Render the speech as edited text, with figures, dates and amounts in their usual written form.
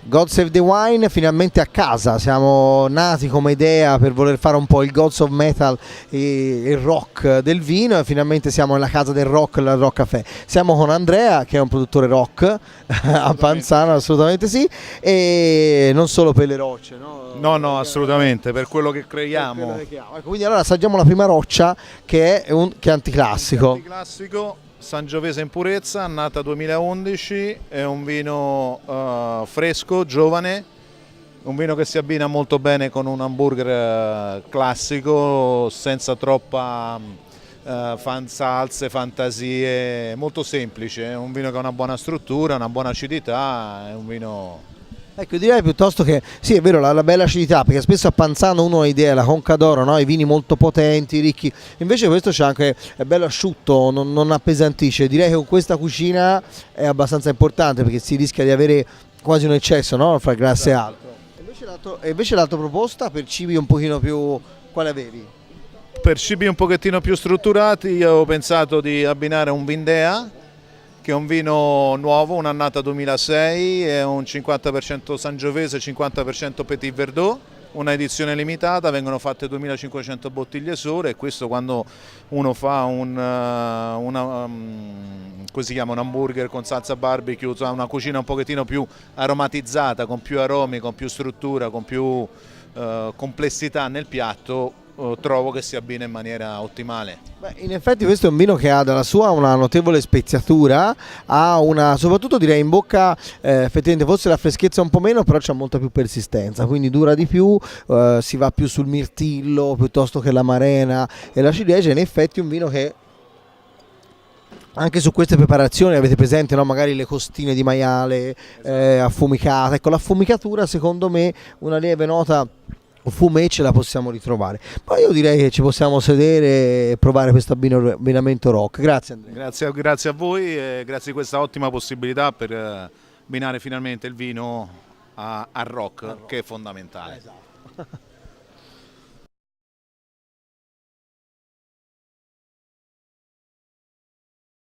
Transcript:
God Save the Wine finalmente a casa, siamo nati come idea per voler fare un po' il Gods of Metal e il rock del vino e finalmente siamo nella casa del rock, la Rock Café. Siamo con Andrea che è un produttore rock a Panzano, assolutamente sì, e non solo per le rocce, no? No, assolutamente, per quello che creiamo. Ecco, quindi allora assaggiamo la prima roccia che è anticlassico. Anticlassico. Sangiovese in purezza, annata 2011, è un vino fresco, giovane, un vino che si abbina molto bene con un hamburger classico, senza troppa salse, fantasie, molto semplice, è un vino che ha una buona struttura, una buona acidità, è un vino... Ecco, direi piuttosto che sì, è vero, la bella acidità, perché spesso a Panzano uno ha idea, la Conca d'Oro, no? I vini molto potenti, ricchi, invece questo c'è anche, è bello asciutto, non appesantisce. Direi che con questa cucina è abbastanza importante perché si rischia di avere quasi un eccesso, no? Fra grasse e altro. Invece l'altra proposta per cibi un pochino più, quale avevi? Per cibi un pochettino più strutturati io ho pensato di abbinare un Vindea, che è un vino nuovo, un'annata 2006, è un 50% Sangiovese, 50% Petit Verdot, una edizione limitata, vengono fatte 2500 bottiglie sole e questo quando uno fa un hamburger con salsa barbecue, una cucina un pochettino più aromatizzata, con più aromi, con più struttura, con più complessità nel piatto, trovo che si abbina in maniera ottimale. Beh, in effetti questo è un vino che ha dalla sua una notevole speziatura, ha una, soprattutto direi in bocca, effettivamente forse la freschezza un po' meno, però c'ha molta più persistenza, quindi dura di più, si va più sul mirtillo piuttosto che l'amarena e la ciliegia. In effetti è un vino che anche su queste preparazioni avete presente, no? Magari le costine di maiale affumicate, ecco l'affumicatura secondo me una lieve nota fumé ce la possiamo ritrovare. Poi io direi che ci possiamo sedere e provare questo abbinamento rock. Grazie Andrea. Grazie a voi e grazie di questa ottima possibilità per abbinare finalmente il vino al rock, che è fondamentale. Esatto.